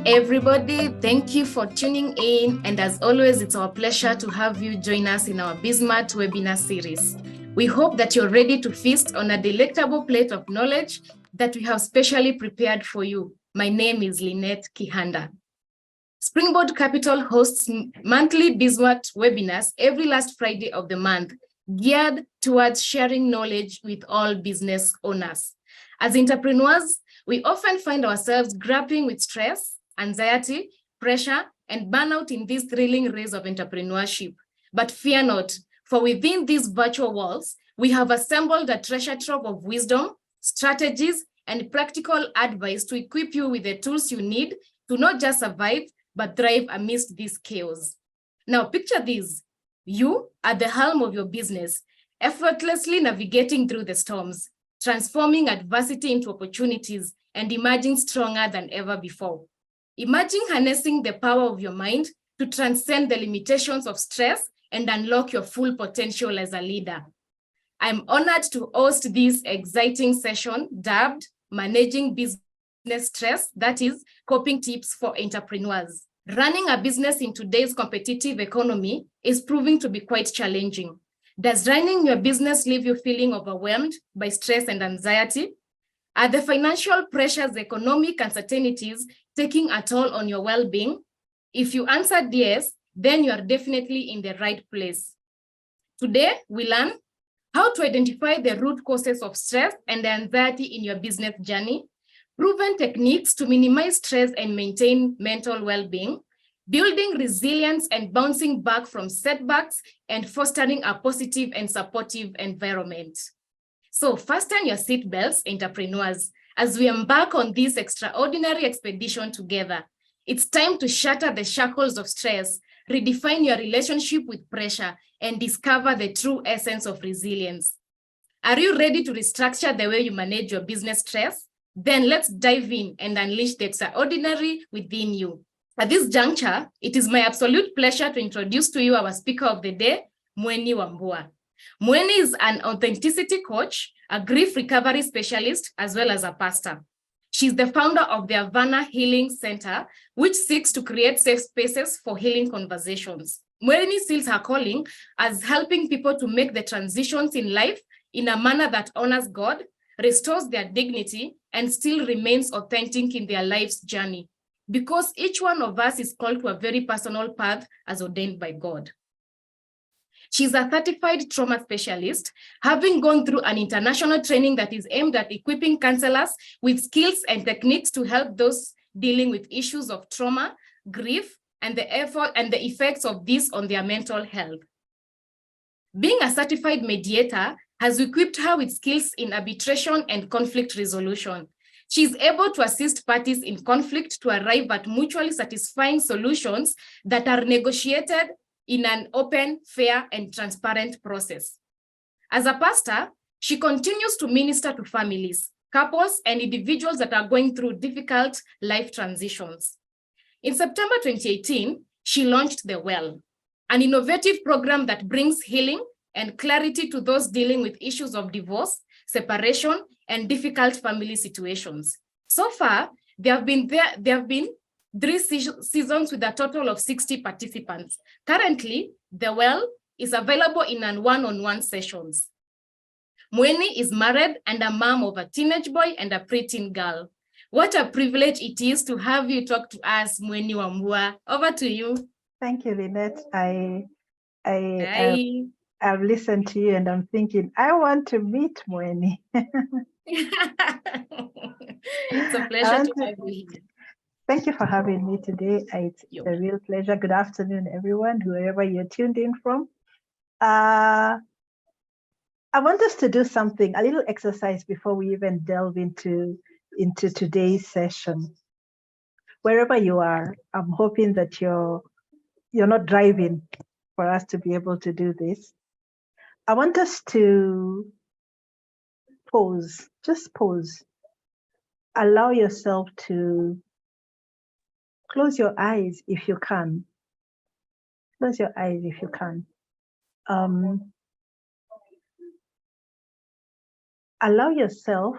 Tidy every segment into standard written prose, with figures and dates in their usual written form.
everybody. Thank you for tuning in. And as always, it's our pleasure to have you join us in our Bismart webinar series. We hope that you're ready to feast on a delectable plate of knowledge that we have specially prepared for you. My name is Lynette Kihanda. Springboard Capital hosts monthly Bismart webinars every last Friday of the month, geared towards sharing knowledge with all business owners. As entrepreneurs, we often find ourselves grappling with stress, anxiety, pressure, and burnout in this thrilling race of entrepreneurship. But fear not, for within these virtual walls, we have assembled a treasure trove of wisdom, strategies, and practical advice to equip you with the tools you need to not just survive, but thrive amidst this chaos. Now, picture this. You at the helm of your business, effortlessly navigating through the storms, transforming adversity into opportunities, and emerging stronger than ever before. Imagine harnessing the power of your mind to transcend the limitations of stress and unlock your full potential as a leader. I'm honored to host this exciting session dubbed Managing Business Stress, that is, coping tips for entrepreneurs. Running a business in today's competitive economy is proving to be quite challenging. Does running your business leave you feeling overwhelmed by stress and anxiety? Are the financial pressures, economic uncertainties taking a toll on your well-being? If you answered yes, then you are definitely in the right place. Today, we learn how to identify the root causes of stress and anxiety in your business journey, proven techniques to minimize stress and maintain mental well-being, building resilience and bouncing back from setbacks, and fostering a positive and supportive environment. So fasten your seatbelts, entrepreneurs, as we embark on this extraordinary expedition together. It's time to shatter the shackles of stress, redefine your relationship with pressure, and discover the true essence of resilience. Are you ready to restructure the way you manage your business stress? Then let's dive in and unleash the extraordinary within you. At this juncture, it is my absolute pleasure to introduce to you our speaker of the day, Mweni Wambua. Mweni is an authenticity coach, a grief recovery specialist, as well as a pastor. She's the founder of the Havana Healing Center, which seeks to create safe spaces for healing conversations. Mweni sees her calling as helping people to make the transitions in life in a manner that honors God, restores their dignity, and still remains authentic in their life's journey. Because each one of us is called to a very personal path as ordained by God. She's a certified trauma specialist, having gone through an international training that is aimed at equipping counselors with skills and techniques to help those dealing with issues of trauma, grief, and the effects of this on their mental health. Being a certified mediator has equipped her with skills in arbitration and conflict resolution. She is able to assist parties in conflict to arrive at mutually satisfying solutions that are negotiated in an open, fair, and transparent process. As a pastor, she continues to minister to families, couples, and individuals that are going through difficult life transitions. In September 2018, she launched The Well, an innovative program that brings healing and clarity to those dealing with issues of divorce, separation, and difficult family situations. So far, there have been 3 seasons with a total of 60 participants. Currently, The Well is available in one-on-one sessions. Mweni is married and a mom of a teenage boy and a preteen girl. What a privilege it is to have you talk to us, Mweni Wambua. Over to you. Thank you, Lynette. I've listened to you and I'm thinking, I want to meet Mweni. It's a pleasure to have you here. Thank you for having me today. It's a real pleasure. Good afternoon, everyone, wherever you're tuned in from. I want us to do something, a little exercise before we even delve into today's session. Wherever you are, I'm hoping that you're not driving for us to be able to do this. I want us to pause, just pause. Allow yourself to close your eyes if you can. Close your eyes if you can. Allow yourself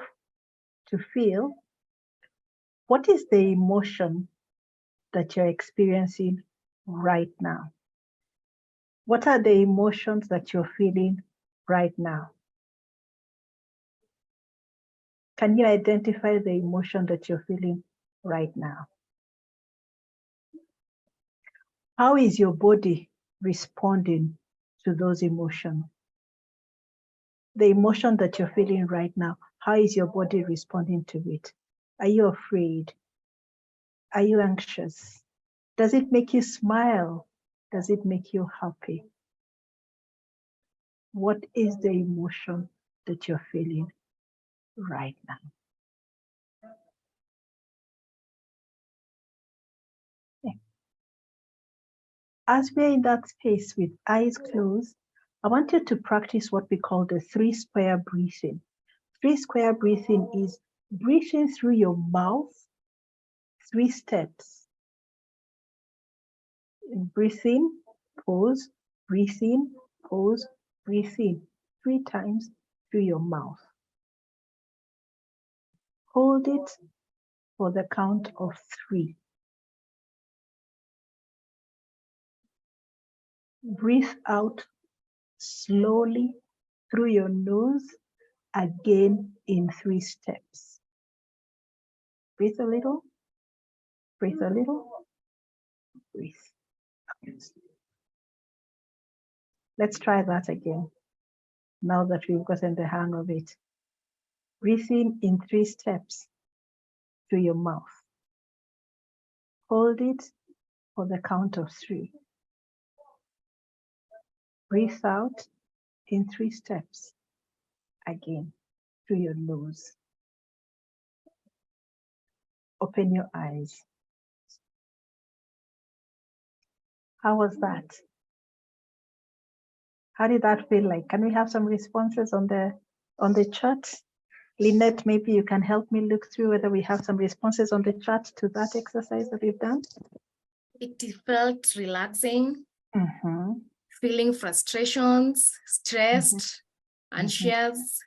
to feel what is the emotion that you're experiencing right now? What are the emotions that you're feeling right now? Can you identify the emotion that you're feeling right now? How is your body responding to those emotions? The emotion that you're feeling right now, how is your body responding to it? Are you afraid? Are you anxious? Does it make you smile? Does it make you happy? What is the emotion that you're feeling right now? Okay. As we're in that space with eyes closed, I want you to practice what we call the 3-square breathing. 3-square breathing is breathing through your mouth 3 steps. Breathe in, pause, breathe in, pause, breathe in 3 times through your mouth. Hold it for the count of 3. Breathe out slowly through your nose, again in 3 steps. Breathe a little, breathe a little, breathe. Let's try that again, now that we've gotten the hang of it. Breathe in 3 steps through your mouth. Hold it for the count of 3. Breathe out in 3 steps, again through your nose. Open your eyes. How was that? How did that feel like? Can we have some responses on the chat? Lynette, maybe you can help me look through whether we have some responses on the chat to that exercise that we've done. It felt relaxing, feeling frustrations, stressed, anxious.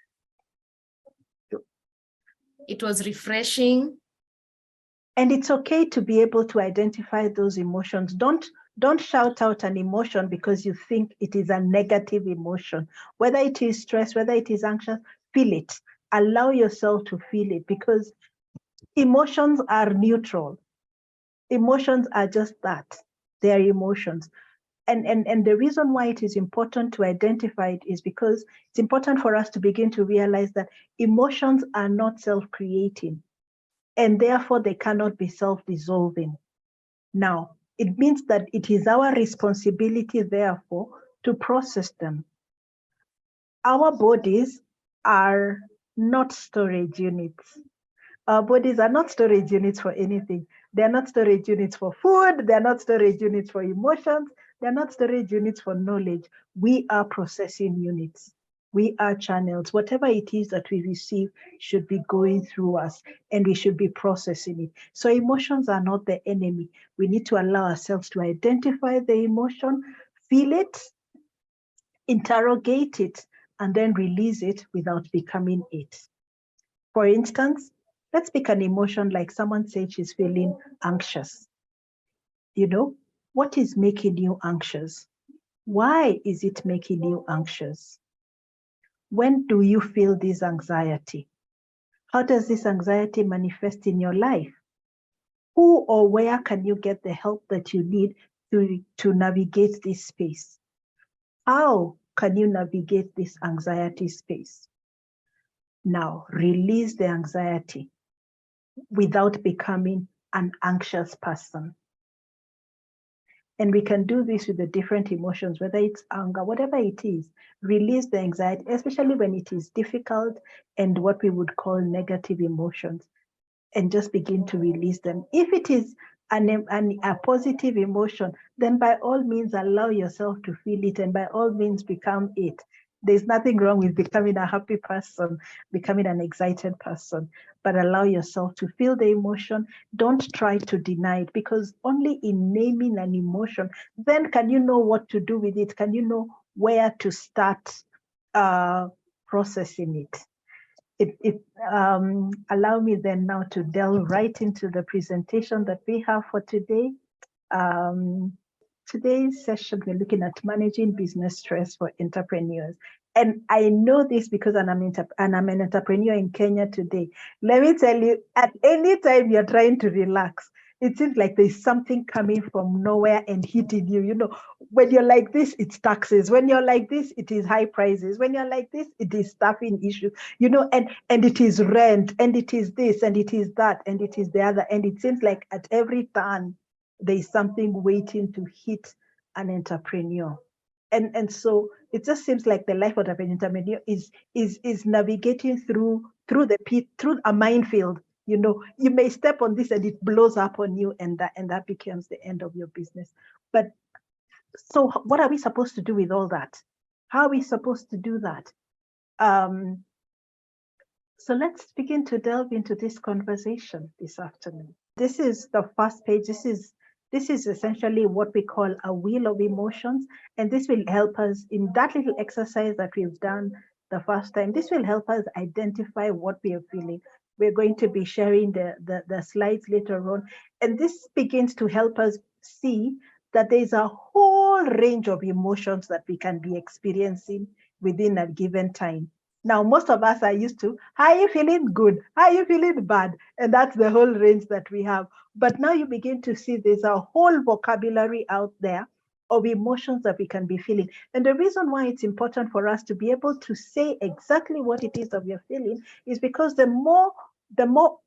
It was refreshing. And it's okay to be able to identify those emotions. Don't shout out an emotion because you think it is a negative emotion. Whether it is stress, whether it is anxious, feel it. Allow yourself to feel it, because emotions are neutral. Emotions are just that. They are emotions. And the reason why it is important to identify it is because it's important for us to begin to realize that emotions are not self-creating, and therefore they cannot be self-dissolving. Now, it means that it is our responsibility, therefore, to process them. Our bodies are not storage units. Our bodies are not storage units for anything. They're not storage units for food. They're not storage units for emotions. They're not storage units for knowledge. We are processing units. We are channels. Whatever it is that we receive should be going through us, and we should be processing it. So emotions are not the enemy. We need to allow ourselves to identify the emotion, feel it, interrogate it, and then release it without becoming it. For instance, let's pick an emotion like someone said she's feeling anxious. You know, what is making you anxious? Why is it making you anxious? When do you feel this anxiety? How does this anxiety manifest in your life? Who or where can you get the help that you need to navigate this space? How can you navigate this anxiety space? Now, release the anxiety without becoming an anxious person. And we can do this with the different emotions, whether it's anger, whatever it is. Release the anxiety, especially when it is difficult and what we would call negative emotions, and just begin to release them. If it is a positive emotion, then by all means allow yourself to feel it, and by all means become it. There's nothing wrong with becoming a happy person, becoming an excited person, but allow yourself to feel the emotion. Don't try to deny it, because only in naming an emotion, then can you know what to do with it? Can you know where to start processing it? allow me then now to delve right into the presentation that we have for today. Today's session, we're looking at managing business stress for entrepreneurs. And I know this because I'm an entrepreneur in Kenya today. Let me tell you, at any time you're trying to relax, it seems like there's something coming from nowhere and hitting you. You know, when you're like this, it's taxes. When you're like this, it is high prices. When you're like this, it is staffing issues. You know, and it is rent, and it is this, and it is that, and it is the other. And it seems like at every turn, there is something waiting to hit an entrepreneur. And so it just seems like the life of an entrepreneur is navigating through a minefield. You know, you may step on this and it blows up on you, and that becomes the end of your business. But so what are we supposed to do with all that? How are we supposed to do that? So let's begin to delve into this conversation this afternoon. This is the first page. This is essentially what we call a wheel of emotions. And this will help us in that little exercise that we've done the first time. This will help us identify what we are feeling. We're going to be sharing the slides later on. And this begins to help us see that there's a whole range of emotions that we can be experiencing within a given time. Now, most of us are used to, how are you feeling? Good. How are you feeling? Bad. And that's the whole range that we have. But now you begin to see there's a whole vocabulary out there of emotions that we can be feeling. And the reason why it's important for us to be able to say exactly what it is that we're feeling is because the more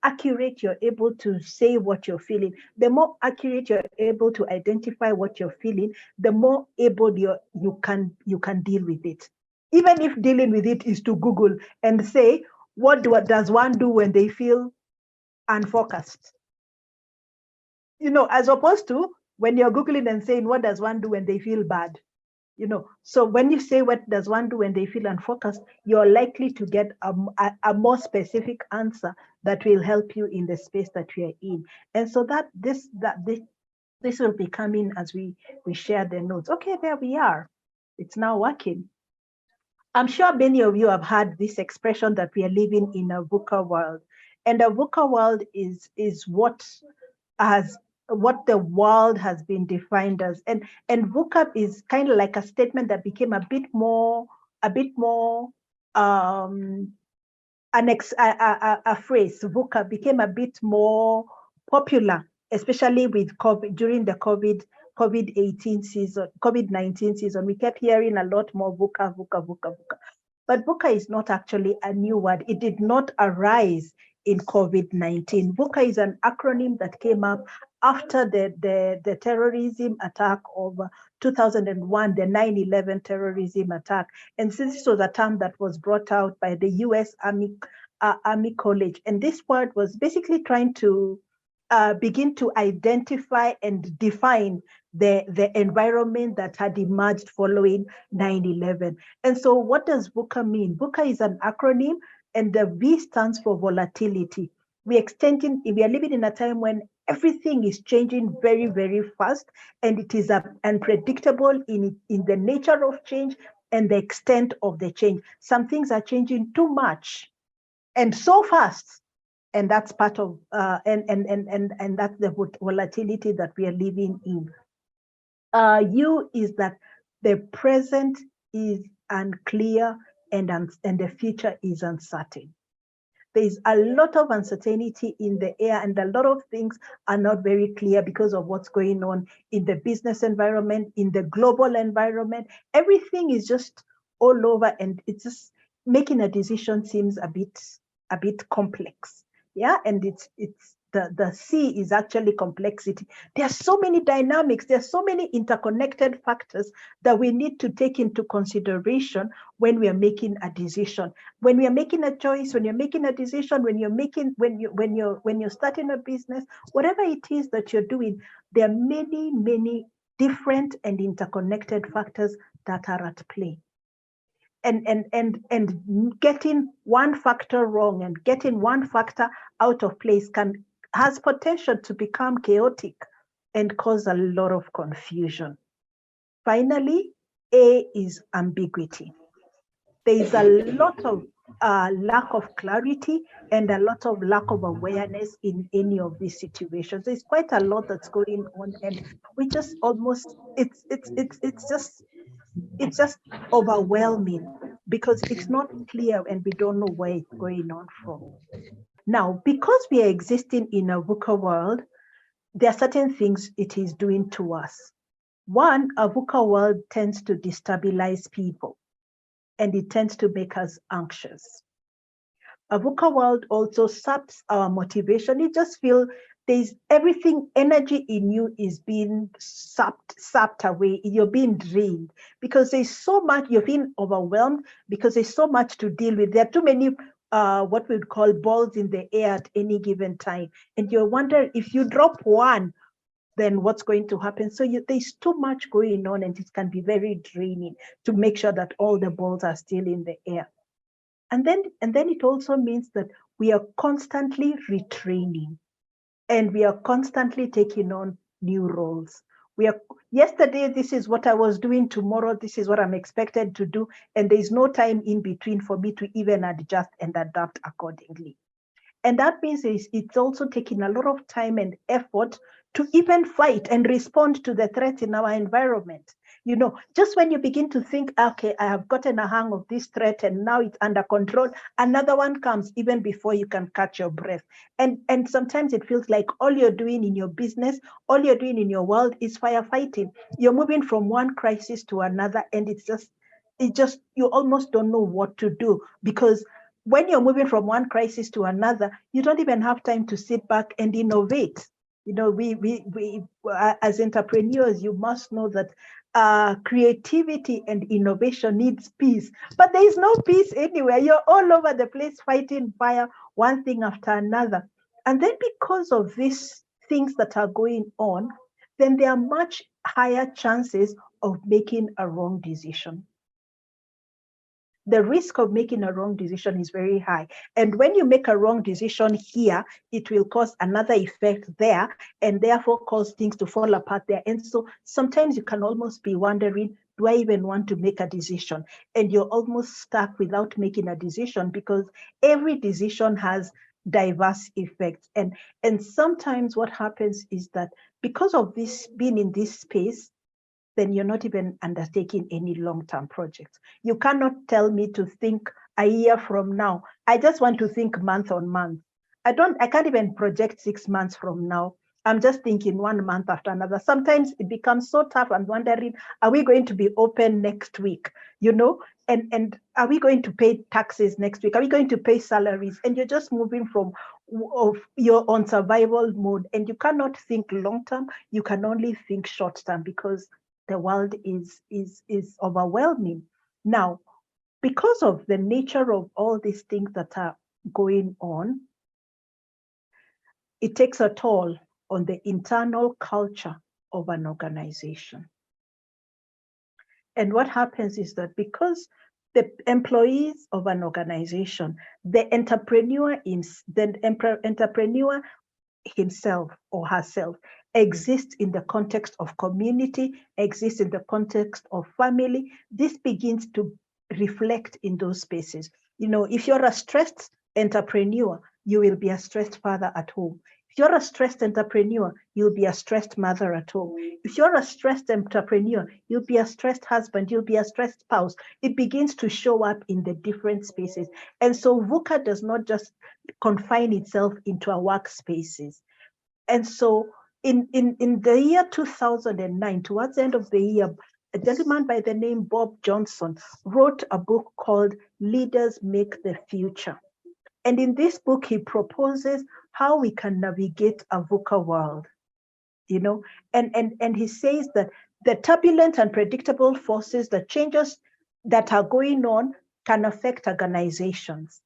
accurate you're able to say what you're feeling, the more accurate you're able to identify what you're feeling, the more able you can deal with it. Even if dealing with it is to Google and say, what does one do when they feel unfocused? You know, as opposed to when you're Googling and saying, what does one do when they feel bad? You know, so when you say, what does one do when they feel unfocused, you're likely to get a more specific answer that will help you in the space that we are in. And so this will be coming as we share the notes. Okay, there we are. It's now working. I'm sure many of you have heard this expression that we are living in a VUCA world. And a VUCA world is what the world has been defined as. And VUCA is kind of like a statement that became a phrase, VUCA became a bit more popular, especially with COVID, during the COVID-19 season. We kept hearing a lot more VUCA. But VUCA is not actually a new word. It did not arise in COVID-19. VUCA is an acronym that came up after the terrorism attack of 2001, the 9/11 terrorism attack. And since this was a term that was brought out by the US Army College, and this word was basically trying to begin to identify and define the environment that had emerged following 9/11. And so what does VUCA mean? VUCA is an acronym, and the V stands for volatility. We are living in a time when everything is changing very, very fast, and it is unpredictable in the nature of change and the extent of the change. Some things are changing too much and so fast. And that's part of and that's the volatility that we are living in. U is that the present is unclear and the future is uncertain. There is a lot of uncertainty in the air, and a lot of things are not very clear because of what's going on in the business environment, in the global environment. Everything is just all over, and it's just making a decision seems a bit complex. Yeah, and it's the C is actually complexity. There are so many dynamics, there are so many interconnected factors that we need to take into consideration when we are making a decision. When we are making a choice, when you're making a decision, when you're starting a business, whatever it is that you're doing, there are many, many different and interconnected factors that are at play. And getting one factor wrong and getting one factor out of place has potential to become chaotic and cause a lot of confusion. Finally, A is ambiguity. There is a lot of lack of clarity and a lot of lack of awareness in any of these situations. There's quite a lot that's going on, and we just almost it's just overwhelming because it's not clear and we don't know where it's going on from. Now, because we are existing in a VUCA world, there are certain things it is doing to us. One, a VUCA world tends to destabilize people and it tends to make us anxious. A VUCA world also saps our motivation. You just feel there's everything, energy in you is being sapped away. You're being drained because there's so much, you're being overwhelmed because there's so much to deal with. There are too many what we'd call balls in the air at any given time. And you're wondering if you drop one, then what's going to happen? So there's too much going on and it can be very draining to make sure that all the balls are still in the air. And then it also means that we are constantly retraining and we are constantly taking on new roles. Yesterday, this is what I was doing. Tomorrow, this is what I'm expected to do. And there's no time in between for me to even adjust and adapt accordingly. And that means it's also taking a lot of time and effort to even fight and respond to the threats in our environment. You know, just when you begin to think, okay, I have gotten a hang of this threat and now it's under control, another one comes even before you can catch your breath. And sometimes it feels like all you're doing in your business, all you're doing in your world is firefighting. You're moving from one crisis to another, and it's just you almost don't know what to do, because when you're moving from one crisis to another, you don't even have time to sit back and innovate. You know, we as entrepreneurs, you must know that creativity and innovation needs peace, but there is no peace anywhere. You're all over the place fighting fire, one thing after another. And then because of these things that are going on, then there are much higher chances of making a wrong decision. The risk of making a wrong decision is very high. And when you make a wrong decision here, it will cause another effect there, and therefore cause things to fall apart there. And so sometimes you can almost be wondering, do I even want to make a decision? And you're almost stuck without making a decision because every decision has diverse effects. And sometimes what happens is that because of this being in this space, then you're not even undertaking any long-term projects. You cannot tell me to think a year from now. I just want to think month on month. I can't even project 6 months from now. I'm just thinking 1 month after another. Sometimes it becomes so tough. I'm wondering, are we going to be open next week? You know, and are we going to pay taxes next week? Are we going to pay salaries? And you're just moving from you're on survival mode, and you cannot think long term. You can only think short term because the world is overwhelming. Now, because of the nature of all these things that are going on, it takes a toll on the internal culture of an organization. And what happens is that because the employees of an organization, the entrepreneur himself or herself exists in the context of community, exists in the context of family, this begins to reflect in those spaces. You know, if you're a stressed entrepreneur, you will be a stressed father at home. If you're a stressed entrepreneur, you'll be a stressed mother at home. If you're a stressed entrepreneur, you'll be a stressed husband, you'll be a stressed spouse. It begins to show up in the different spaces. And so VUCA does not just confine itself into our workspaces. And so in the year 2009, towards the end of the year, a gentleman by the name Bob Johnson wrote a book called Leaders Make the Future. And in this book, he proposes how we can navigate a VUCA world, you know, and he says that the turbulent and predictable forces, the changes that are going on can affect organizations.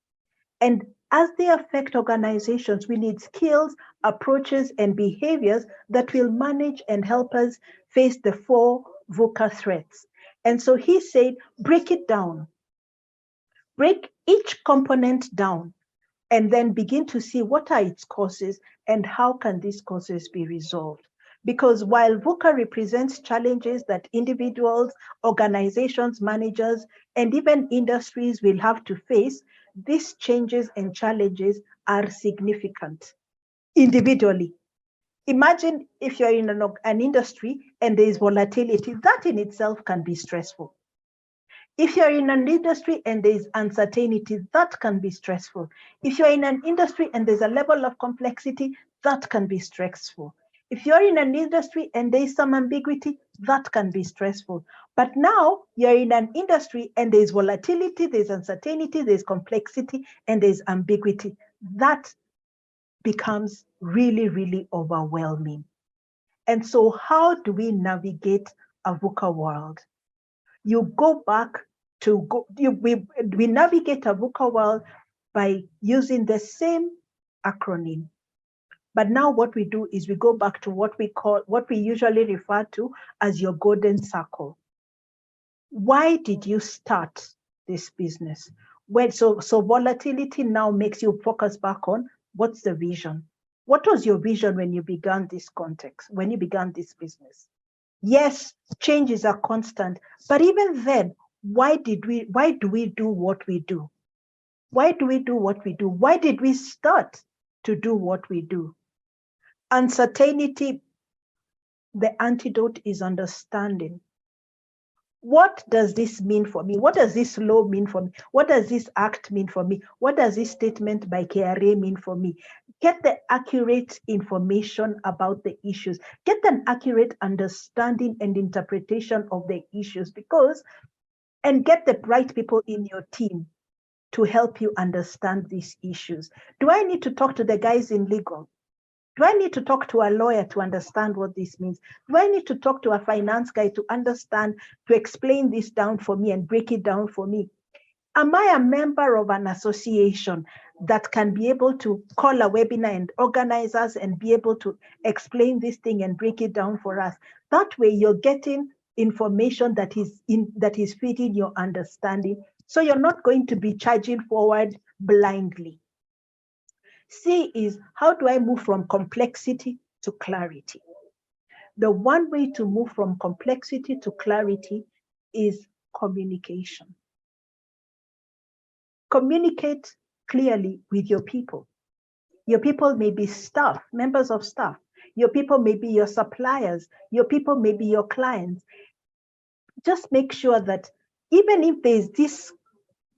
And as they affect organizations, we need skills, approaches, and behaviors that will manage and help us face the 4 VUCA threats. And so he said, break it down, break each component down, and then begin to see what are its causes and how can these causes be resolved. Because while VUCA represents challenges that individuals, organizations, managers, and even industries will have to face, these changes and challenges are significant individually. Imagine if you're in an industry and there is volatility, that in itself can be stressful. If you're in an industry and there's uncertainty, that can be stressful. If you're in an industry and there's a level of complexity, that can be stressful. If you're in an industry and there's some ambiguity, that can be stressful. But now you're in an industry and there's volatility, there's uncertainty, there's complexity, and there's ambiguity. That becomes really, really overwhelming. And so how do we navigate a VUCA world? You go back to we navigate a VUCA world by using the same acronym. But now what we do is we go back to what we usually refer to as your golden circle. Why did you start this business? So volatility now makes you focus back on what's the vision? What was your vision when you began this context, when you began this business? Yes, changes are constant, but even then, why do we do what we do? Why do we do what we do? Why did we start to do what we do? Uncertainty, the antidote is understanding. What does this mean for me? What does this law mean for me? What does this act mean for me? What does this statement by KRA mean for me? Get the accurate information about the issues. Get an accurate understanding and interpretation of the issues and get the right people in your team to help you understand these issues. Do I need to talk to the guys in legal? Do I need to talk to a lawyer to understand what this means? Do I need to talk to a finance guy to understand, to explain this down for me and break it down for me? Am I a member of an association that can be able to call a webinar and organize us and be able to explain this thing and break it down for us? That way you're getting information that is feeding your understanding. So you're not going to be charging forward blindly. C is, how do I move from complexity to clarity? The one way to move from complexity to clarity is communication. Communicate clearly with your people. Your people may be staff, members of staff. Your people may be your suppliers. Your people may be your clients. Just make sure that even if there's this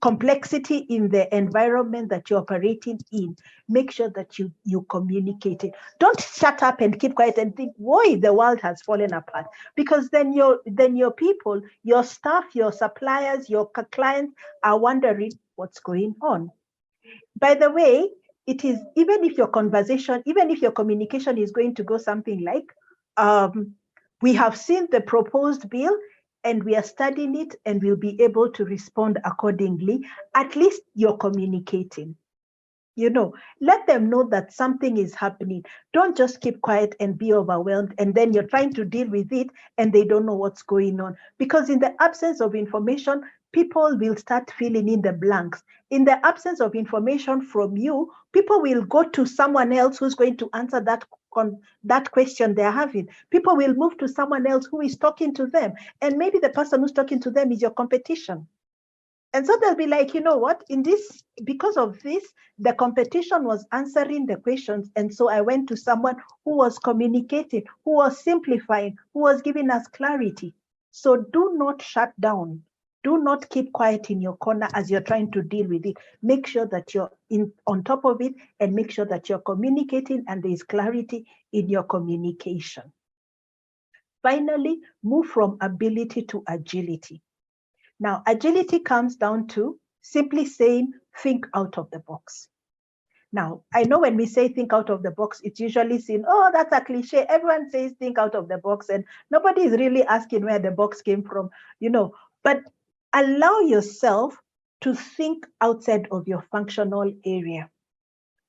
complexity in the environment that you're operating in, make sure that you communicate it. Don't shut up and keep quiet and think, why the world has fallen apart. Because then your people, your staff, your suppliers, your clients are wondering what's going on. By the way, it is, even if your communication is going to go something like, we have seen the proposed bill and we are studying it and we'll be able to respond accordingly. At least you're communicating. Let them know that something is happening. Don't just keep quiet and be overwhelmed and then you're trying to deal with it and they don't know what's going on. Because in the absence of information, people will start filling in the blanks. In the absence of information from you, people will go to someone else who's going to answer that question they're having. People will move to someone else who is talking to them. And maybe the person who's talking to them is your competition. And so they'll be like, you know what, because of this, the competition was answering the questions. And so I went to someone who was communicating, who was simplifying, who was giving us clarity. So do not shut down. Do not keep quiet in your corner as you're trying to deal with it. Make sure that you're on top of it and make sure that you're communicating and there is clarity in your communication. Finally, move from ability to agility. Now, agility comes down to simply saying, think out of the box. Now, I know when we say think out of the box, it's usually seen, oh, that's a cliche. Everyone says think out of the box and nobody is really asking where the box came from, but allow yourself to think outside of your functional area.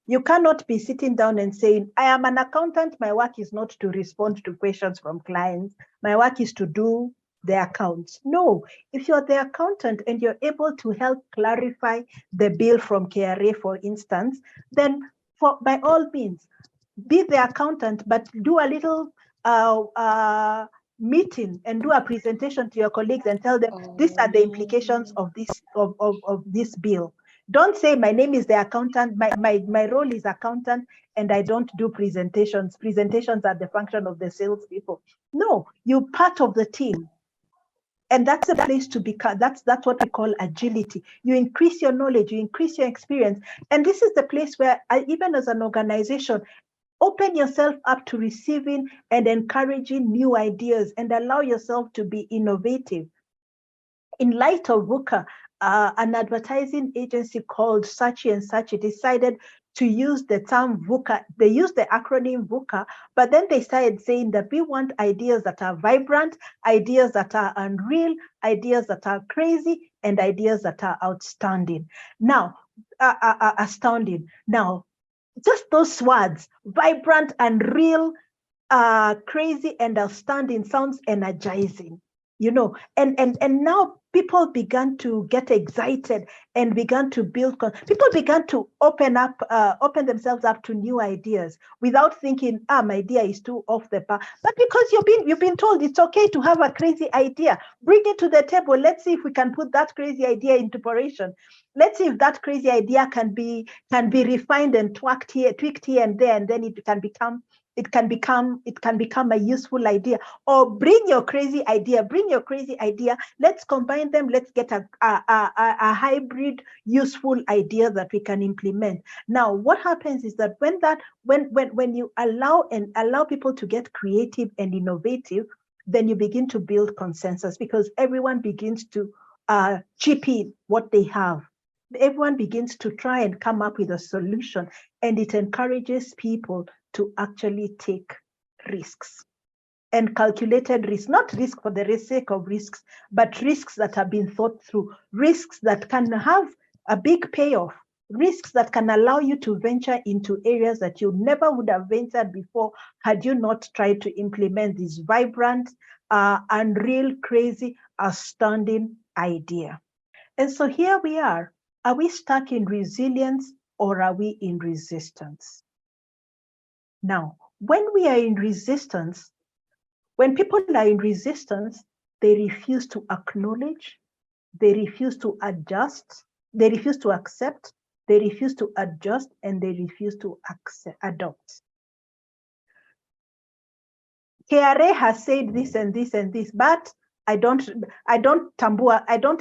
You cannot be sitting down and saying, I am an accountant. My work is not to respond to questions from clients. My work is to do the accounts. No, if you're the accountant and you're able to help clarify the bill from KRA, for instance, then by all means, be the accountant, but do a little meeting and do a presentation to your colleagues and tell them these are the implications of this bill. Don't say my name is the accountant, my role is accountant, and I don't do presentations. Presentations are the function of the salespeople. No, you're part of the team. And that's a place to become. That's what we call agility. You increase your knowledge, you increase your experience. And this is the place where, even as an organization, open yourself up to receiving and encouraging new ideas and allow yourself to be innovative. In light of VUCA, an advertising agency called Saatchi and Saatchi decided to use the term VUCA. They used the acronym VUCA, but then they started saying that we want ideas that are vibrant, ideas that are unreal, ideas that are crazy, and ideas that are outstanding. Now, astounding. Now, just those words, vibrant, unreal, crazy, and outstanding, sounds energizing, and now people began to get excited and began to build. People began to open themselves up to new ideas without thinking, my idea is too off the path. But because you've been told it's okay to have a crazy idea, bring it to the table. Let's see if we can put that crazy idea into operation. Let's see if that crazy idea can be refined and tweaked here and there, and then it can become a useful idea. Or bring your crazy idea. Let's combine them. Let's get a hybrid useful idea that we can implement. Now, what happens is that when you allow people to get creative and innovative, then you begin to build consensus, because everyone begins to chip in what they have. Everyone begins to try and come up with a solution, and it encourages people to actually take risks, and calculated risks, not risk for the sake of risks, but risks that have been thought through, risks that can have a big payoff, risks that can allow you to venture into areas that you never would have ventured before had you not tried to implement this vibrant, unreal, crazy, astounding idea. And so here we are. Are we stuck in resilience, or are we in resistance? Now, when we are in resistance, when people are in resistance, they refuse to acknowledge, they refuse to adjust, they refuse to accept, they refuse to adjust, and they refuse to adopt. KRA has said this and this and this, but I don't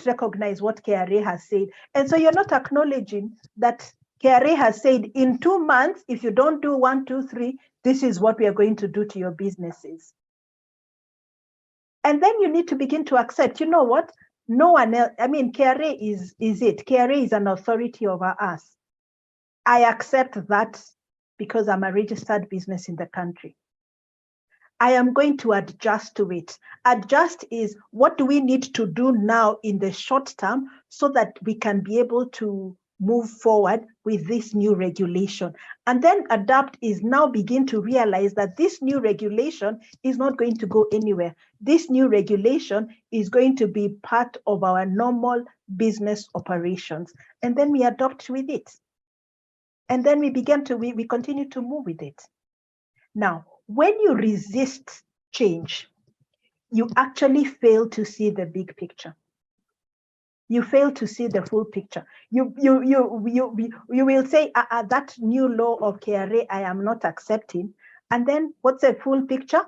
recognize what KRA has said. And so you're not acknowledging that KRA has said in 2 months, if you don't do 1, 2, 3, this is what we are going to do to your businesses. And then you need to begin to accept, you know what? No one else, KRA is it. KRA is an authority over us. I accept that because I'm a registered business in the country. I am going to adjust to it. Adjust is, what do we need to do now in the short term so that we can be able to move forward with this new regulation? And then adapt is now begin to realize that this new regulation is not going to go anywhere. This new regulation is going to be part of our normal business operations. And then we adopt with it. And then we continue to move with it. Now, when you resist change, you actually fail to see the big picture. You fail to see the full picture. You will say, that new law of KRA, I am not accepting. And then what's the full picture?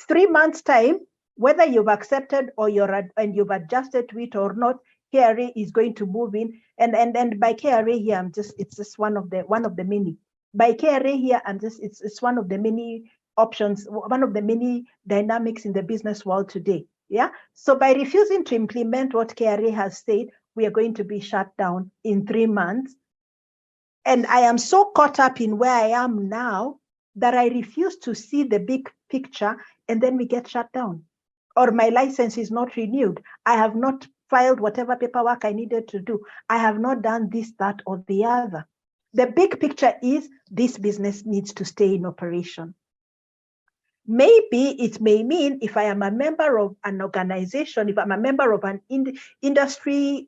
3 months time, whether you've accepted or and you've adjusted to it or not, KRA is going to move in. And by KRA here, it's just one of the many. By KRA here, it's one of the many options, one of the many dynamics in the business world today. Yeah. So by refusing to implement what KRA has said, we are going to be shut down in 3 months. And I am so caught up in where I am now that I refuse to see the big picture, and then we get shut down. Or my license is not renewed. I have not filed whatever paperwork I needed to do. I have not done this, that, or the other. The big picture is this business needs to stay in operation. Maybe it may mean if I am a member of an organization, if I'm a member of an industry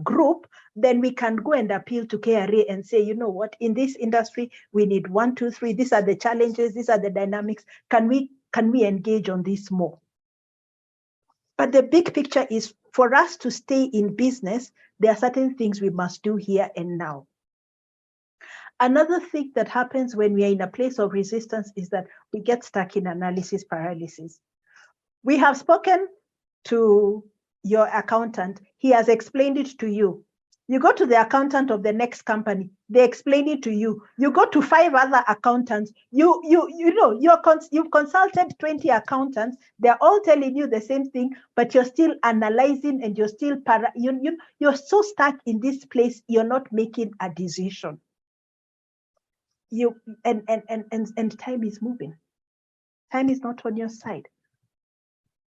group, then we can go and appeal to KRA and say, you know what, in this industry, we need 1, 2, 3. These are the challenges. These are the dynamics. Can we engage on this more? But the big picture is for us to stay in business, there are certain things we must do here and now. Another thing that happens when we are in a place of resistance is that we get stuck in analysis paralysis. We have spoken to your accountant. He has explained it to you. You go to the accountant of the next company, they explain it to you. You go to 5 other accountants. You've consulted 20 accountants. They're all telling you the same thing, but you're still analyzing and you're still you're so stuck in this place. You're not making a decision. And time is moving. Time is not on your side.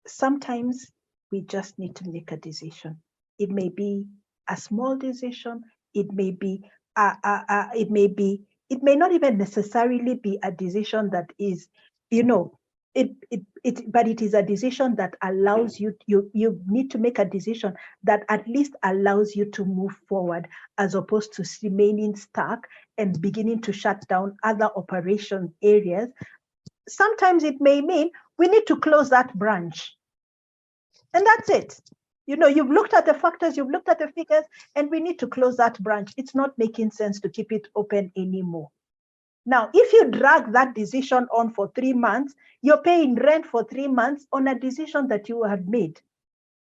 Sometimes we just need to make a decision. It may be a small decision. It may be it may not even necessarily be a decision that is, but it is a decision that allows you need to make a decision that at least allows you to move forward, as opposed to remaining stuck and beginning to shut down other operation areas. Sometimes it may mean we need to close that branch. And that's it. You've looked at the factors, you've looked at the figures, and we need to close that branch. It's not making sense to keep it open anymore. Now, if you drag that decision on for 3 months, you're paying rent for 3 months on a decision that you have made.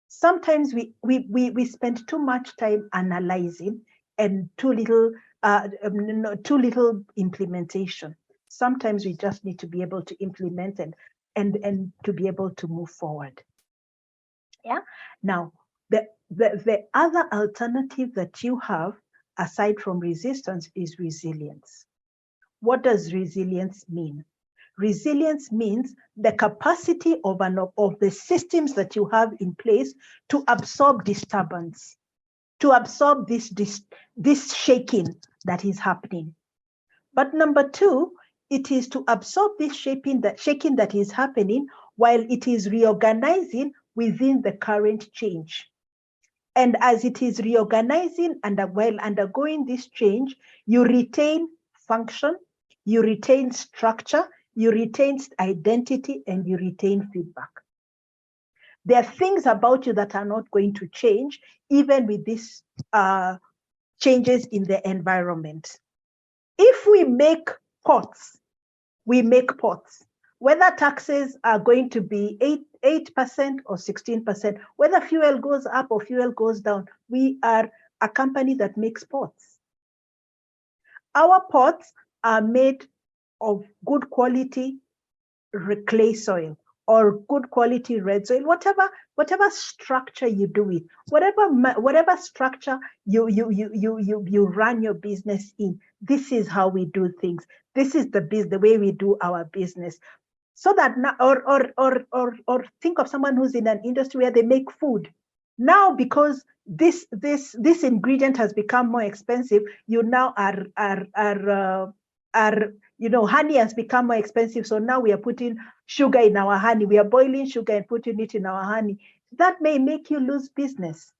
Sometimes we spend too much time analyzing and too little implementation. Sometimes we just need to be able to implement and to be able to move forward. Yeah. Now, the other alternative that you have, aside from resistance, is resilience. What does resilience mean? Resilience means the capacity of the systems that you have in place to absorb disturbance, to absorb this shaking that is happening. But number 2, it is to absorb this shaking that is happening while it is reorganizing within the current change. And as it is reorganizing and while undergoing this change, you retain function, you retain structure, you retain identity, and you retain feedback. There are things about you that are not going to change, even with these changes in the environment. If we make pots, we make pots. Whether taxes are going to be 8% or 16%, whether fuel goes up or fuel goes down, we are a company that makes pots. Our pots are made of good quality clay soil or good quality red soil, whatever structure you do it, whatever structure you run your business in. This is how we do things. This is the way we do our business. So that now, or think of someone who's in an industry where they make food. Now, because this ingredient has become more expensive, you now honey has become more expensive. So now we are putting sugar in our honey. We are boiling sugar and putting it in our honey. That may make you lose business.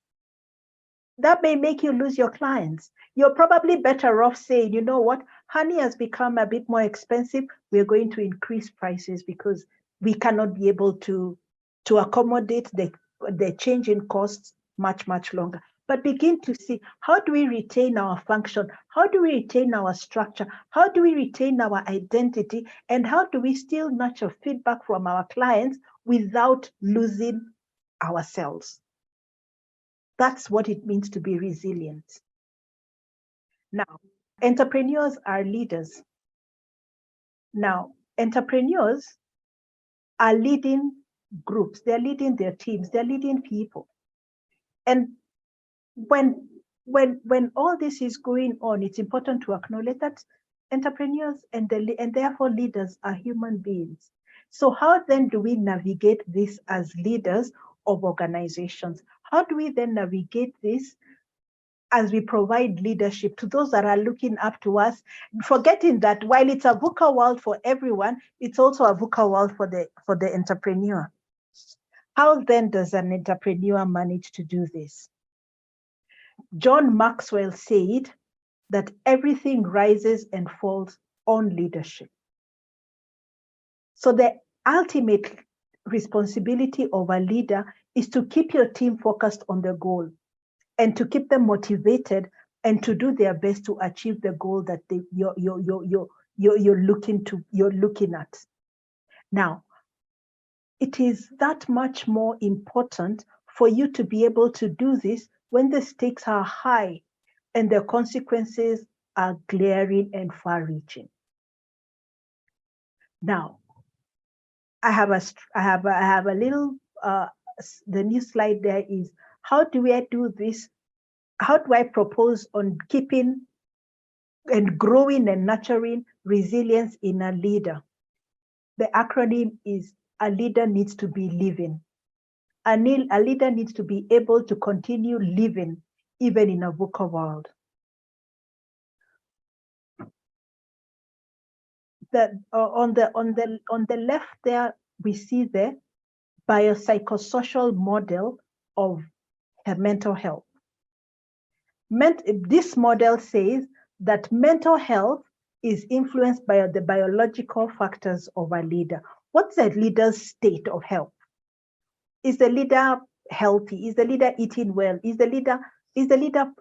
That may make you lose your clients. You're probably better off saying, you know what, honey has become a bit more expensive. We're going to increase prices because we cannot be able to accommodate the change in costs much, much longer. But begin to see, how do we retain our function? How do we retain our structure? How do we retain our identity? And how do we still nurture feedback from our clients without losing ourselves? That's what it means to be resilient. Now, entrepreneurs are leaders. Now, entrepreneurs are leading groups. They're leading their teams. They're leading people. And when all this is going on, it's important to acknowledge that entrepreneurs and therefore leaders are human beings. So how then do we navigate this as leaders of organizations? How do we then navigate this as we provide leadership to those that are looking up to us, forgetting that while it's a VUCA world for everyone, it's also a VUCA world for the entrepreneur? How then does an entrepreneur manage to do this? John Maxwell said that everything rises and falls on leadership. So the ultimate responsibility of a leader is to keep your team focused on the goal and to keep them motivated and to do their best to achieve the goal that you're looking at. Now, it is that much more important for you to be able to do this when the stakes are high and the consequences are glaring and far-reaching. Now, I have a little, the new slide there is, how do I do this? How do I propose on keeping and growing and nurturing resilience in a leader? The acronym is, a leader needs to be living. A leader needs to be able to continue living even in a VUCA world. On the left there, we see the biopsychosocial model of mental health. This model says that mental health is influenced by the biological factors of a leader. What's a leader's state of health? Is the leader healthy? Is the leader eating well? Is the leader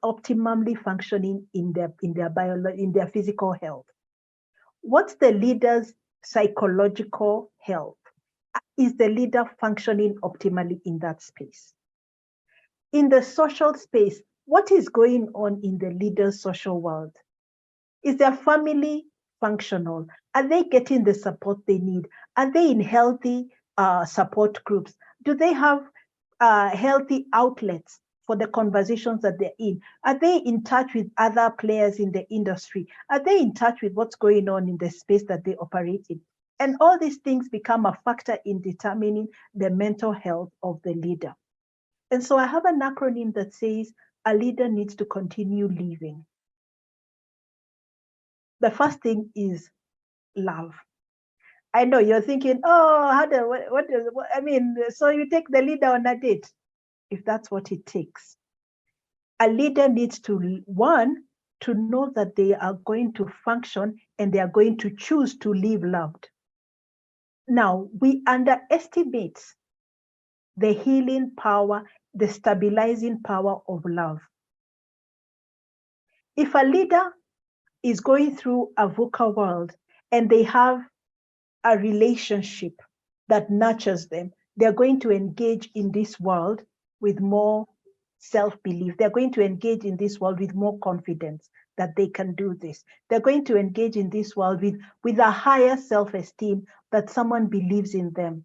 optimally functioning in their physical health? What's the leader's psychological health? Is the leader functioning optimally in that space? In the social space, what is going on in the leader's social world? Is their family functional? Are they getting the support they need? Are they in healthy support groups? Do they have healthy outlets for the conversations that they're in? Are they in touch with other players in the industry? Are they in touch with what's going on in the space that they operate in? And all these things become a factor in determining the mental health of the leader. And so I have an acronym that says a leader needs to continue living. The first thing is love. I know you're thinking, oh, so you take the leader on a date, if that's what it takes. A leader needs to, one, to know that they are going to function and they are going to choose to live loved. Now, we underestimate the healing power, the stabilizing power of love. If a leader is going through a VUCA world and they have a relationship that nurtures them, they're going to engage in this world with more self-belief. They're going to engage in this world with more confidence that they can do this. They're going to engage in this world with a higher self-esteem that someone believes in them.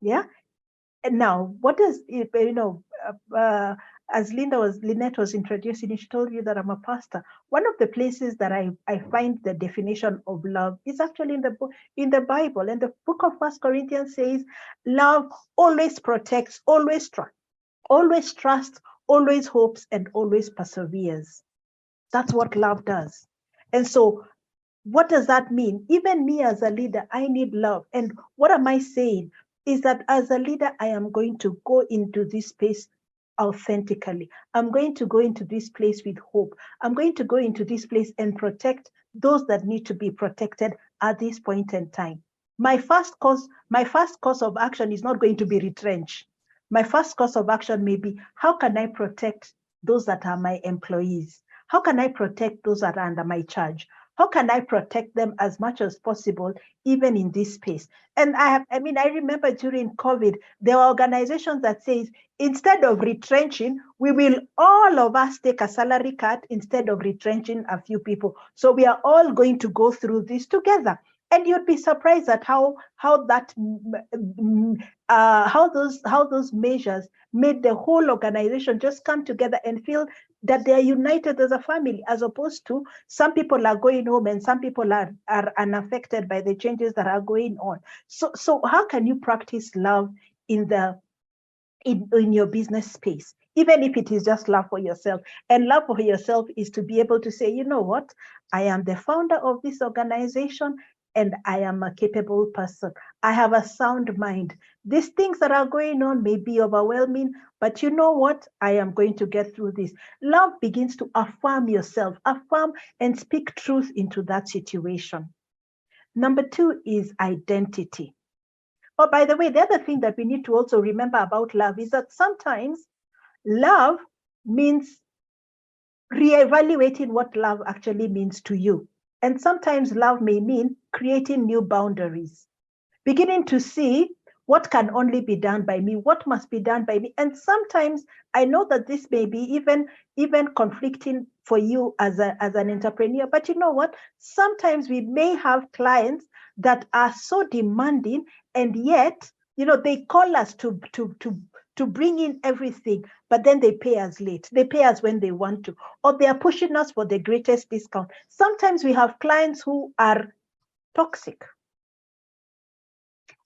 Yeah. And now, what does, as Lynette was introducing, she told you that I'm a pastor. One of the places that I find the definition of love is actually in the Bible. And the book of 1 Corinthians says, love always protects, always trusts, always hopes, and always perseveres. That's what love does. And so what does that mean? Even me as a leader, I need love. And what am I saying? Is that as a leader, I am going to go into this space authentically. I'm going to go into this place with hope. I'm going to go into this place and protect those that need to be protected at this point in time. My first course of action is not going to be retrench. My first course of action may be, how can I protect those that are my employees? How can I protect those that are under my charge? How can I protect them as much as possible, even in this space? And I remember during COVID, there were organizations that says, instead of retrenching, we will all of us take a salary cut instead of retrenching a few people. So we are all going to go through this together. And you'd be surprised at how those measures made the whole organization just come together and feel that they are united as a family, as opposed to some people are going home and some people are unaffected by the changes that are going on. So how can you practice love in your business space, even if it is just love for yourself? And love for yourself is to be able to say, you know what, I am the founder of this organization and I am a capable person. I have a sound mind. These things that are going on may be overwhelming, but you know what? I am going to get through this. Love begins to affirm yourself, affirm and speak truth into that situation. Number two is identity. Oh, by the way, the other thing that we need to also remember about love is that sometimes love means reevaluating what love actually means to you. And sometimes love may mean creating new boundaries, beginning to see what can only be done by me, what must be done by me. And sometimes I know that this may be even conflicting for you as an entrepreneur, but you know what? Sometimes we may have clients that are so demanding, and yet, they call us to bring in everything, but then they pay us late. They pay us when they want to, or they are pushing us for the greatest discount. Sometimes we have clients who are toxic.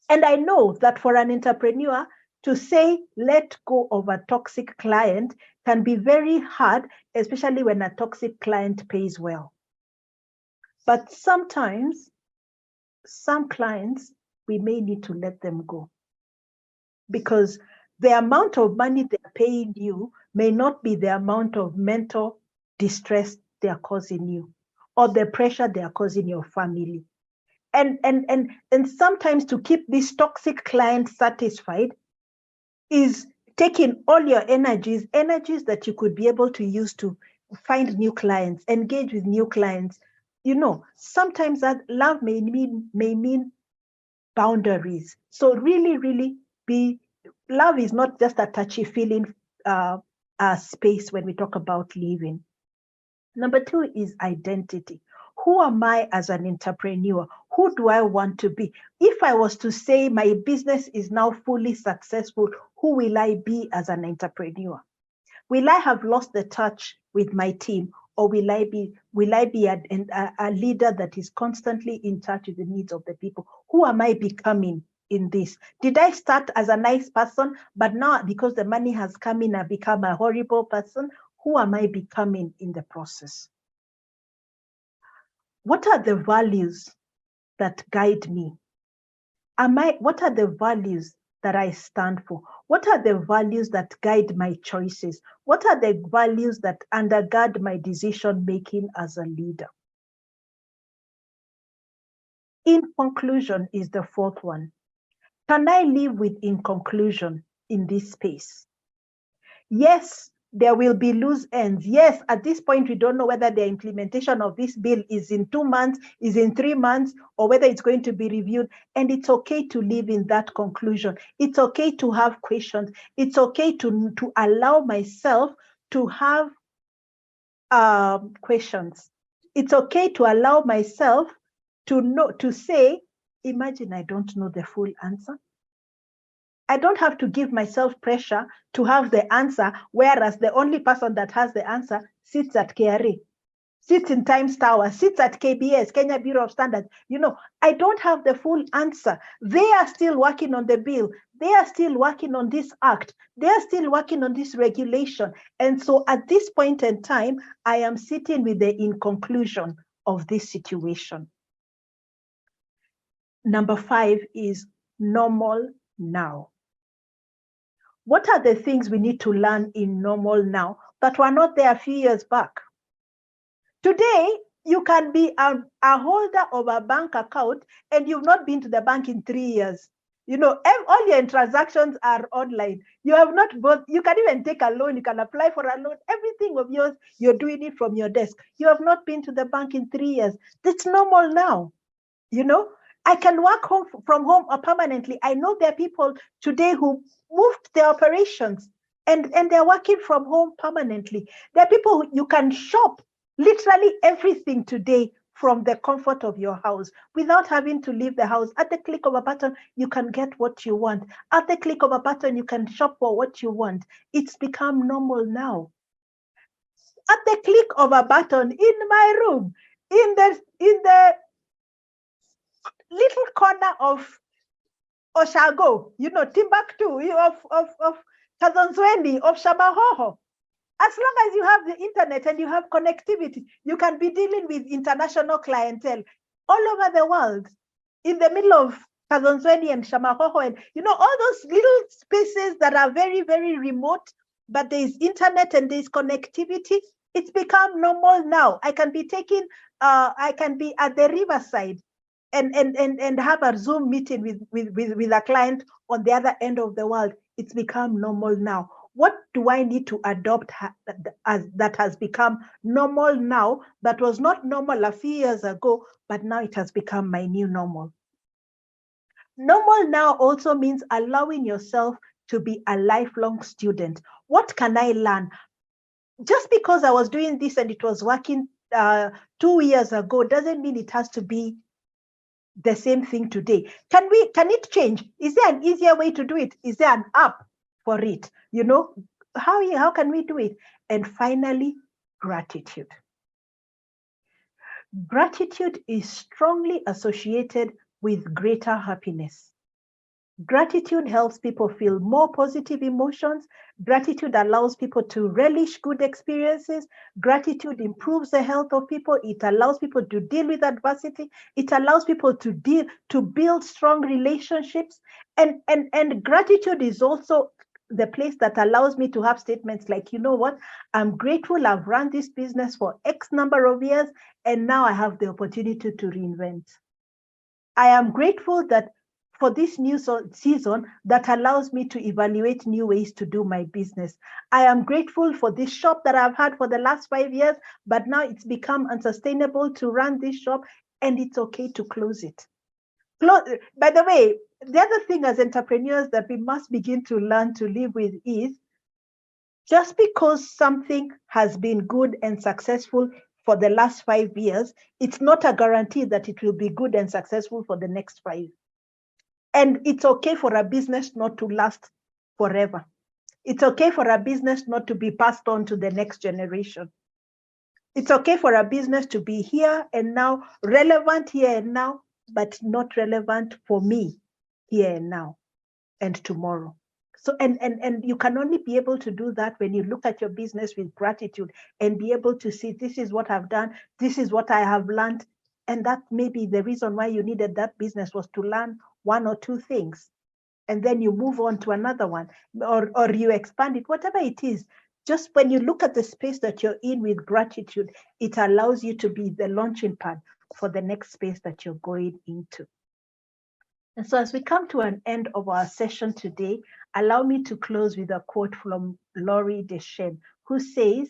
And I know that for an entrepreneur to say, let go of a toxic client can be very hard, especially when a toxic client pays well. But sometimes, some clients, we may need to let them go, because the amount of money they're paying you may not be the amount of mental distress they are causing you, or the pressure they are causing your family. And sometimes to keep this toxic client satisfied is taking all your energies that you could be able to use to find new clients, engage with new clients. Sometimes that love may mean boundaries. So really love is not just a touchy feeling space when we talk about living. Number 2 is identity. Who am I as an entrepreneur? Who do I want to be? If I was to say my business is now fully successful, who will I be as an entrepreneur? Will I have lost the touch with my team, or will I be a leader that is constantly in touch with the needs of the people? Who am I becoming in this? Did I start as a nice person, but now because the money has come in, I've become a horrible person? Who am I becoming in the process? What are the values that guide me? What are the values that I stand for? What are the values that guide my choices? What are the values that undergird my decision making as a leader? In conclusion is the 4th one. Can I live with in conclusion in this space? Yes, there will be loose ends. Yes, at this point, we don't know whether the implementation of this bill is in 2 months, is in 3 months, or whether it's going to be reviewed. And it's okay to live in that conclusion. It's okay to have questions. It's okay to allow myself to have questions. It's okay to allow myself to say, imagine I don't know the full answer. I don't have to give myself pressure to have the answer, whereas the only person that has the answer sits at KRA, sits in Times Tower, sits at KBS, Kenya Bureau of Standards. I don't have the full answer. They are still working on the bill. They are still working on this act. They are still working on this regulation. And so at this point in time, I am sitting with the in conclusion of this situation. Number 5 is normal now. What are the things we need to learn in normal now that were not there a few years back? Today, you can be a holder of a bank account and you've not been to the bank in 3 years. All your transactions are online. You have not both. You can even take a loan. You can apply for a loan. Everything of yours, you're doing it from your desk. You have not been to the bank in 3 years. That's normal now. I can work from home permanently. I know there are people today who moved their operations and they're working from home permanently. There are people you can shop literally everything today from the comfort of your house without having to leave the house. At the click of a button, you can get what you want. At the click of a button, you can shop for what you want. It's become normal now. At the click of a button in my room, in the little corner of Oshago, Timbuktu, of Kazanzweni, of Shamahoho. As long as you have the internet and you have connectivity, you can be dealing with international clientele all over the world, in the middle of Kazanzweni and Shamahoho, and all those little spaces that are very, very remote, but there's internet and there's connectivity. It's become normal now. I can be at the riverside and have a Zoom meeting with a client on the other end of the world. It's become normal now. What do I need to adopt as that has become normal now, that was not normal a few years ago, but now it has become my new normal? Normal now also means allowing yourself to be a lifelong student. What can I learn? Just because I was doing this and it was working 2 years ago doesn't mean it has to be the same thing today. Can it change? Is there an easier way to do it? Is there an app for it? How can we do it? And finally, gratitude. Gratitude is strongly associated with greater happiness. Gratitude helps people feel more positive emotions. Gratitude allows people to relish good experiences. Gratitude improves the health of people. It allows people to deal with adversity. It allows people to build strong relationships. And gratitude is also the place that allows me to have statements like, you know what, I'm grateful I've run this business for X number of years, and now I have the opportunity to reinvent. I am grateful that for this new season that allows me to evaluate new ways to do my business. I am grateful for this shop that I've had for the last 5 years, but now it's become unsustainable to run this shop, and it's okay to close it. By the way, the other thing as entrepreneurs that we must begin to learn to live with is, just because something has been good and successful for the last 5 years, it's not a guarantee that it will be good and successful for the next 5. And it's okay for a business not to last forever. It's okay for a business not to be passed on to the next generation. It's okay for a business to be here and now, relevant here and now, but not relevant for me here and now and tomorrow. So, and you can only be able to do that when you look at your business with gratitude and be able to see, this is what I've done, this is what I have learned. And that may be the reason why you needed that business, was to learn 1 or 2 things. And then you move on to another one, or you expand it, whatever it is. Just when you look at the space that you're in with gratitude, it allows you to be the launching pad for the next space that you're going into. And so as we come to an end of our session today, allow me to close with a quote from Laurie Deschênes, who says,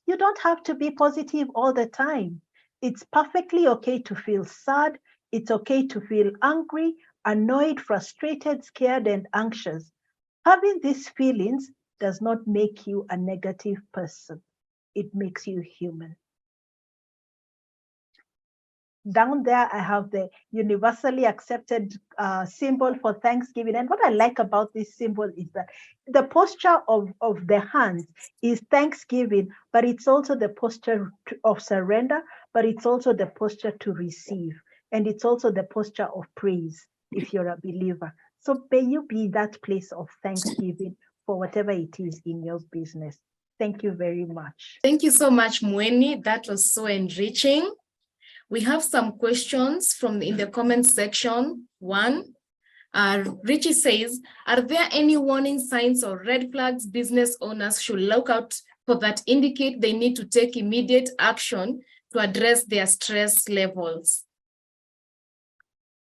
"You don't have to be positive all the time. It's perfectly okay to feel sad. It's okay to feel angry, annoyed, frustrated, scared, and anxious. Having these feelings does not make you a negative person. It makes you human." Down there, I have the universally accepted symbol for Thanksgiving. And what I like about this symbol is that the posture of the hands is Thanksgiving, but it's also the posture of surrender, but it's also the posture to receive. And it's also the posture of praise if you're a believer. So may you be that place of thanksgiving for whatever it is in your business. Thank you very much. Thank you so much, Mweni. That was so enriching. We have some questions in the comment section. One, Richie says, are there any warning signs or red flags business owners should look out for that indicate they need to take immediate action to address their stress levels?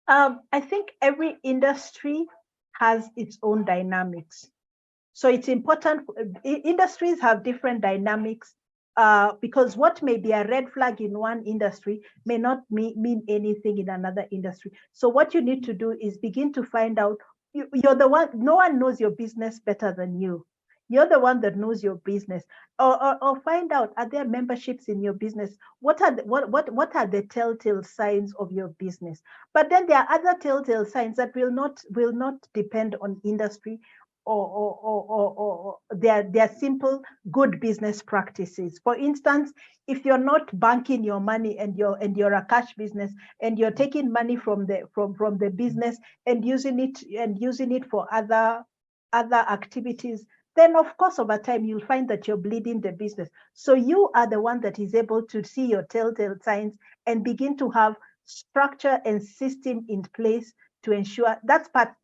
I think every industry has its own dynamics. So it's important, industries have different dynamics, because what may be a red flag in one industry may not mean anything in another industry. So what you need to do is begin to find out, you're the one, no one knows your business better than you. You're the one that knows your business. Or find out, are there memberships in your business? What are the telltale signs of your business? But then there are other telltale signs that will not depend on industry, or they're simple good business practices. For instance, if you're not banking your money and you're a cash business and you're taking money from the business and using it for other activities, then of course over time you'll find that you're bleeding the business. So you are the one that is able to see your telltale signs and begin to have structure and system in place to ensure that's part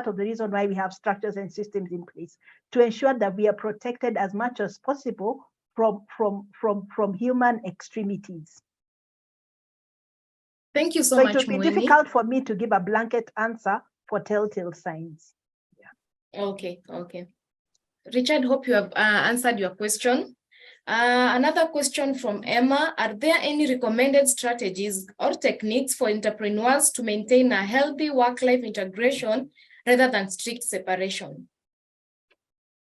of the reason why we have structures and systems in place, to ensure that we are protected as much as possible from human extremities. Thank you so So much, it would be Mweni. difficult for me to give a blanket answer for telltale signs. Okay. Richard, hope you have answered your question. Another question from Emma: are there any recommended strategies or techniques for entrepreneurs to maintain a healthy work-life integration rather than strict separation?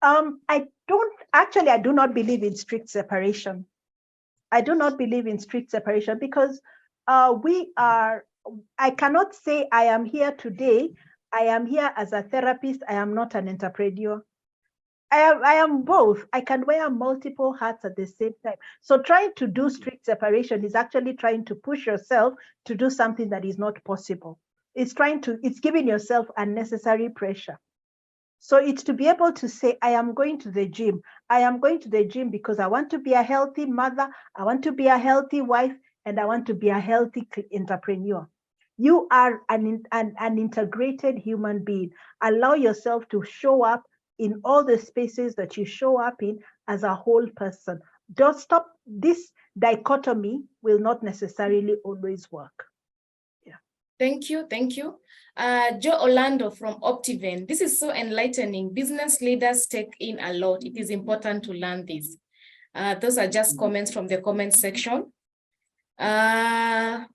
I do not believe in strict separation. I do not believe in strict separation because I cannot say I am here today. I am here as a therapist. I am not an entrepreneur. I am both. I can wear multiple hats at the same time. So trying to do strict separation is actually trying to push yourself to do something that is not possible. It's giving yourself unnecessary pressure. So it's to be able to say, I am going to the gym. I am going to the gym because I want to be a healthy mother. I want to be a healthy wife, and I want to be a healthy entrepreneur. You are an integrated human being. Allow yourself to show up in all the spaces that you show up in as a whole person. Don't stop. This dichotomy will not necessarily always work. Yeah. Thank you. Joe Orlando from Optiven. This is so enlightening. Business leaders take in a lot. It is important to learn this. Those are just comments from the comment section. Now,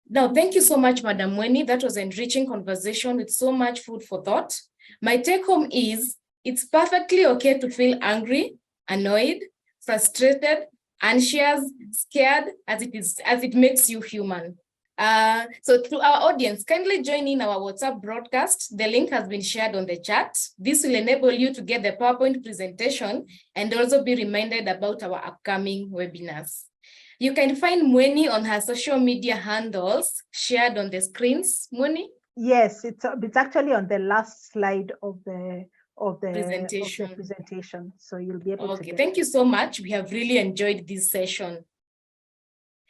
thank you so much, Madam Mweni. That was an enriching conversation with so much food for thought. My take home is it's perfectly okay to feel angry, annoyed, frustrated, anxious, scared, as it makes you human. So to our audience, kindly join in our WhatsApp broadcast. The link has been shared on the chat. This will enable you to get the PowerPoint presentation and also be reminded about our upcoming webinars. You can find Mweni on her social media handles shared on the screens. Mweni? Yes, it's actually on the last slide of the presentation. So you'll be able to Okay, get thank you so much. We have really enjoyed this session.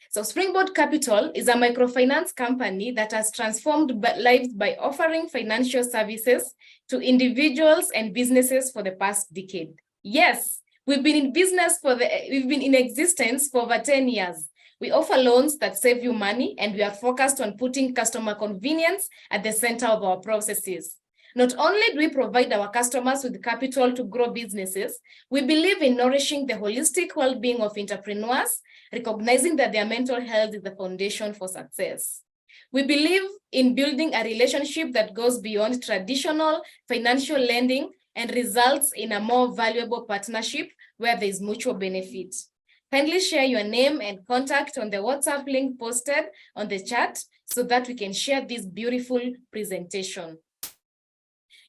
So Springboard Capital is a microfinance company that has transformed lives by offering financial services to individuals and businesses for the past decade. Yes, we've been in existence for over 10 years. We offer loans that save you money, and we are focused on putting customer convenience at the center of our processes. Not only do we provide our customers with capital to grow businesses, we believe in nourishing the holistic well-being of entrepreneurs, recognizing that their mental health is the foundation for success. We believe in building a relationship that goes beyond traditional financial lending and results in a more valuable partnership where there is mutual benefit. Kindly share your name and contact on the WhatsApp link posted on the chat so that we can share this beautiful presentation.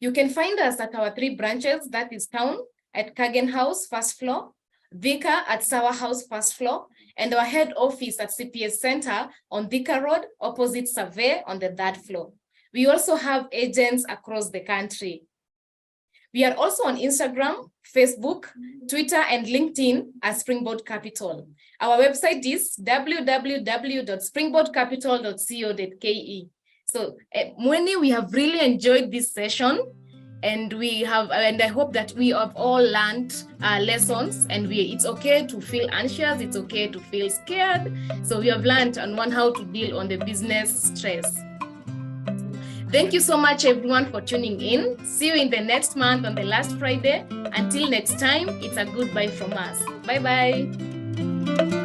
You can find us at our 3 branches, that is Town at Kagen House, first floor, Thika at Sawa House, first floor, and our head office at CPS Center on Thika Road, opposite Survey on the 3rd floor. We also have agents across the country. We are also on Instagram, Facebook, Twitter, and LinkedIn as Springboard Capital. Our website is www.springboardcapital.co.ke. So, Mweni, we have really enjoyed this session, and I hope that we have all learned lessons. And it's okay to feel anxious, it's okay to feel scared. So we have learned on how to deal on the business stress. Thank you so much, everyone, for tuning in. See you in the next month on the last Friday. Until next time, it's a goodbye from us. Bye-bye.